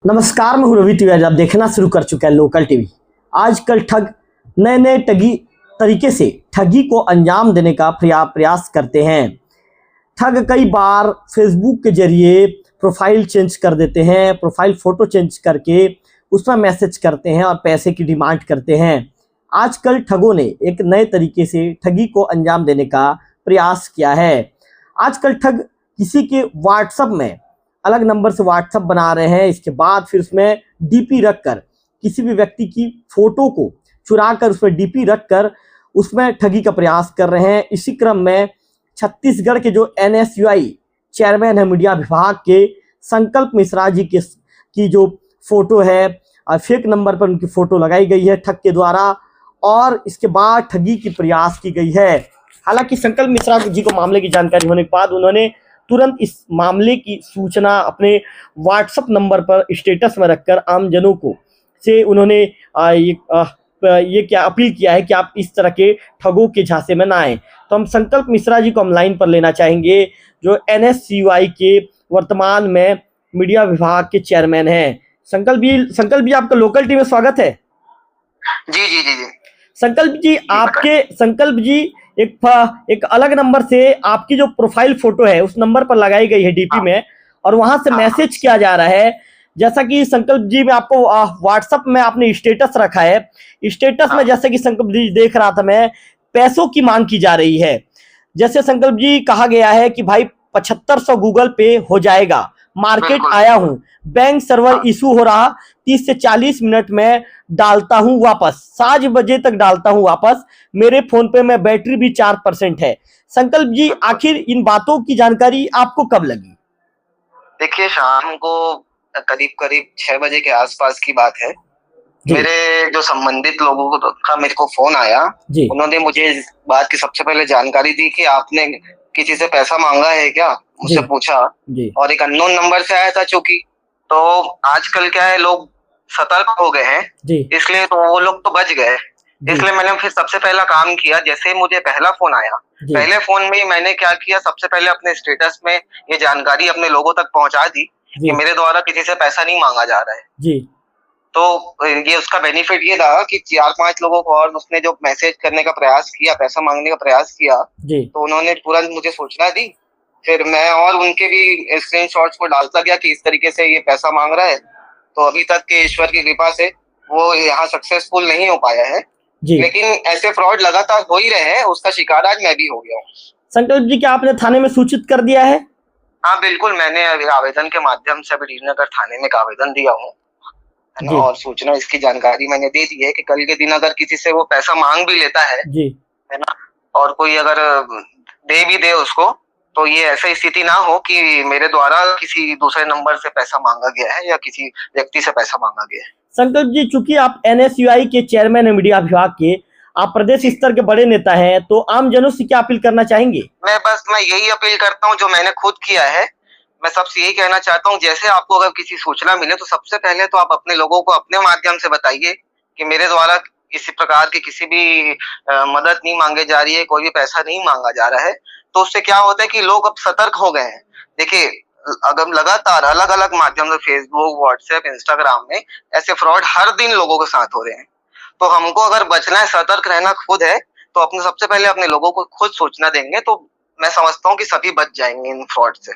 नमस्कार, मैं हूं रवि तिवारी। आप देखना शुरू कर चुके हैं लोकल टीवी। आजकल ठग नए नए ठगी तरीके से ठगी को अंजाम देने का प्रयास करते हैं। ठग कई बार फेसबुक के जरिए प्रोफाइल चेंज कर देते हैं, प्रोफाइल फ़ोटो चेंज करके उसमें मैसेज करते हैं और पैसे की डिमांड करते हैं। आजकल ठगों ने एक नए तरीके से ठगी को अंजाम देने का प्रयास किया है। आजकल ठग किसी के व्हाट्सएप में अलग नंबर से व्हाट्सएप बना रहे हैं, इसके बाद फिर उसमें डीपी रखकर किसी भी व्यक्ति की फ़ोटो को चुरा कर उसमें डीपी रखकर उसमें ठगी का प्रयास कर रहे हैं। इसी क्रम में छत्तीसगढ़ के जो एनएसयूआई चेयरमैन है मीडिया विभाग के, संकल्प मिश्रा जी की जो फ़ोटो है, फेक नंबर पर उनकी फ़ोटो लगाई गई है ठग के द्वारा और इसके बाद ठगी की प्रयास की गई है। हालांकि संकल्प मिश्रा जी को मामले की जानकारी होने के बाद उन्होंने तुरंत इस मामले की सूचना अपने व्हाट्सएप नंबर पर स्टेटस में रखकर आमजनों को से उन्होंने ये क्या अपील किया है कि आप इस तरह के ठगों के झांसे में ना आएँ। तो हम संकल्प मिश्रा जी को हम लाइन पर लेना चाहेंगे, जो एनएसयूआई के वर्तमान में मीडिया विभाग के चेयरमैन हैं। संकल्प जी आपका लोकल टीवी में स्वागत है। जी जी जी जी संकल्प जी एक अलग नंबर से आपकी जो प्रोफाइल फोटो है उस नंबर पर लगाई गई है डीपी में, और वहां से मैसेज किया जा रहा है। जैसा कि संकल्प जी में आपको व्हाट्सएप में आपने स्टेटस रखा है, स्टेटस में जैसे कि संकल्प जी देख रहा था मैं, पैसों की मांग की जा रही है। जैसे संकल्प जी कहा गया है कि भाई 7500 गूगल पे हो जाएगा, मार्केट आया हूं, बैंक सर्वर इशू हो रहा, 30 से 40 मिनट में डालता हूं वापस, 7 बजे तक डालता हूं वापस, मेरे फोन पे में बैटरी भी 4% है। संकल्प जी, आखिर इन बातों की जानकारी आपको कब लगी? देखिए, शाम को करीब 6 बजे के आसपास की बात है। मेरे जो संबंधित लोगों का मेरे को फोन आया, उन्होंने मुझे इस बात की सबसे पहले जानकारी दी कि आपने किसी से पैसा मांगा है क्या, मुझसे पूछा, और एक अननोन नंबर से आया था। चूंकि तो आजकल क्या है, लोग सतर्क हो गए हैं, इसलिए तो वो लोग तो बच गए। इसलिए मैंने फिर सबसे पहला काम किया, जैसे मुझे पहला फोन आया, पहले फोन में मैंने क्या किया, सबसे पहले अपने स्टेटस में ये जानकारी अपने लोगों तक पहुंचा दी कि मेरे द्वारा किसी से पैसा नहीं मांगा जा रहा है। तो ये उसका बेनिफिट ये था कि 4-5 लोगों को और उसने जो मैसेज करने का प्रयास किया, पैसा मांगने का प्रयास किया, तो उन्होंने तुरंत मुझे सूचना दी। फिर मैं और उनके भी स्क्रीनशॉट्स को डालता गया कि इस तरीके से ये पैसा मांग रहा है। तो अभी तक के ईश्वर की कृपा से वो यहाँ सक्सेसफुल नहीं हो पाया है, लेकिन ऐसे फ्रॉड लगातार हो ही रहे हैं। उसका शिकार आज मैं भी हो गया हूँ। संकल्प जी, क्या आपने थाने में सूचित कर दिया है? हाँ बिल्कुल, मैंने आवेदन के माध्यम से अभी नगर थाने में एक आवेदन दिया हूँ, है ना, और सूचना इसकी जानकारी मैंने दे दी है कि कल के दिन अगर किसी से वो पैसा मांग भी लेता है ना, और कोई अगर दे भी दे उसको, तो ये ऐसी स्थिति ना हो कि मेरे द्वारा किसी दूसरे नंबर से पैसा मांगा गया है या किसी व्यक्ति से पैसा मांगा गया है। संकल्प जी, चूंकि आप एनएसयूआई के चेयरमैन है मीडिया विभाग के, आप प्रदेश स्तर के बड़े नेता हैं, तो आमजनों से क्या अपील करना चाहेंगे? मैं यही अपील करता हूँ जो मैंने खुद किया है। मैं सबसे यही कहना चाहता हूँ, जैसे आपको अगर किसी सूचना मिले तो सबसे पहले तो आप अपने लोगों को अपने माध्यम से बताइए कि मेरे द्वारा किसी प्रकार की किसी भी मदद नहीं मांगे जा रही है, कोई भी पैसा नहीं मांगा जा रहा है। तो उससे क्या होता है कि लोग अब सतर्क हो गए हैं। देखिए, अगर लगातार अलग अलग माध्यम से फेसबुक, व्हाट्सएप, इंस्टाग्राम में ऐसे फ्रॉड हर दिन लोगों के साथ हो रहे हैं। तो हमको अगर बचना है, सतर्क रहना खुद है, तो अपने सबसे पहले अपने लोगों को खुद सूचना देंगे तो मैं समझता हूँ कि सभी बच जाएंगे इन फ्रॉड से।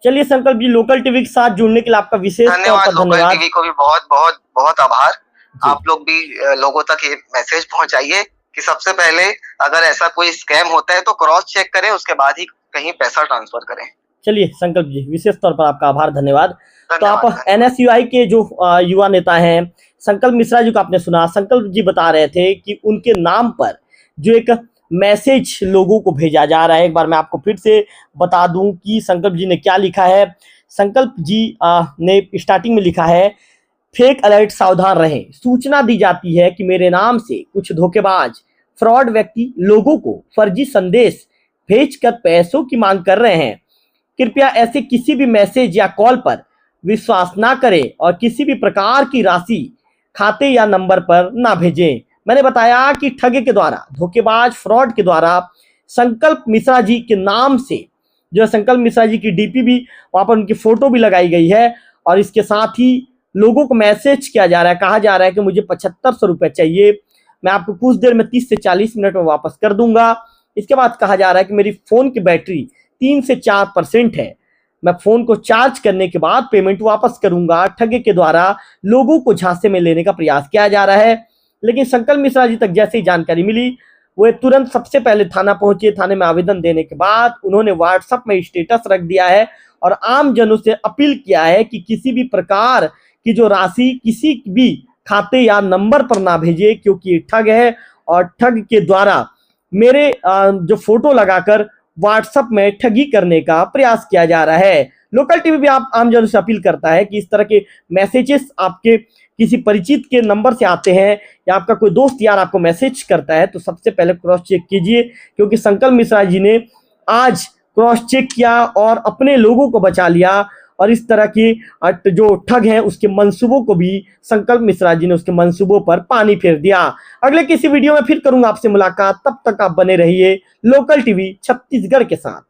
चलिए संकल्प जी, लोकल टीवी के साथ जुड़ने के लिए आपका विशेष धन्यवाद। लोकल टीवी को भी बहुत बहुत बहुत आभार। आप लोग भी लोगों तक ये मैसेज पहुंचाइए कि सबसे पहले अगर ऐसा कोई स्कैम होता है तो क्रॉस चेक करें, उसके बाद ही कहीं पैसा ट्रांसफर करें। चलिए संकल्प जी, विशेष तौर पर आपका आभार, धन्यवाद। तो आप एनएसयूआई के जो युवा नेता हैं संकल्प मिश्रा जी को आपने सुना। संकल्प जी बता रहे थे कि उनके नाम पर जो एक मैसेज लोगों को भेजा जा रहा है, एक बार मैं आपको फिर से बता दूं कि संकल्प जी ने क्या लिखा है। संकल्प जी ने स्टार्टिंग में लिखा है, फेक अलर्ट, सावधान रहें, सूचना दी जाती है कि मेरे नाम से कुछ धोखेबाज फ्रॉड व्यक्ति लोगों को फर्जी संदेश भेजकर पैसों की मांग कर रहे हैं। कृपया ऐसे किसी भी मैसेज या कॉल पर विश्वास ना करें और किसी भी प्रकार की राशि खाते या नंबर पर ना भेजें। मैंने बताया कि ठगे के द्वारा, धोखेबाज फ्रॉड के द्वारा संकल्प मिश्रा जी के नाम से जो संकल्प मिश्रा जी की डीपी भी वहां पर उनकी फोटो भी लगाई गई है, और इसके साथ ही लोगों को मैसेज किया जा रहा है, कहा जा रहा है कि मुझे 7500 रुपये चाहिए, मैं आपको कुछ देर में 30 से 40 मिनट में वापस कर दूंगा। इसके बाद कहा जा रहा है कि मेरी फ़ोन की बैटरी 3 से 4% है, मैं फ़ोन को चार्ज करने के बाद पेमेंट वापस करूंगा। ठग के द्वारा लोगों को झांसे में लेने का प्रयास किया जा रहा है। लेकिन संकल्प मिश्रा जी तक जैसे ही जानकारी मिली, वो तुरंत सबसे पहले थाना पहुंचे। थाने में आवेदन देने के बाद उन्होंने व्हाट्सएप में स्टेटस रख दिया है और आम जनों से अपील किया है कि किसी भी प्रकार की जो राशि किसी भी खाते या नंबर पर ना भेजे, क्योंकि ये ठग है और ठग के द्वारा मेरे जो फोटो लगाकर व्हाट्सएप में ठगी करने का प्रयास किया जा रहा है। लोकल टीवी भी आप आम जनों से अपील करता है कि इस तरह के मैसेजेस आपके किसी परिचित के नंबर से आते हैं या आपका कोई दोस्त यार आपको मैसेज करता है तो सबसे पहले क्रॉस चेक कीजिए, क्योंकि संकल्प मिश्रा जी ने आज क्रॉस चेक किया और अपने लोगों को बचा लिया और इस तरह की जो ठग है उसके मंसूबों को भी संकल्प मिश्रा जी ने उसके मंसूबों पर पानी फेर दिया। अगले किसी वीडियो में फिर करूंगा आपसे मुलाकात, तब तक आप बने रहिए लोकल टीवी छत्तीसगढ़ के साथ।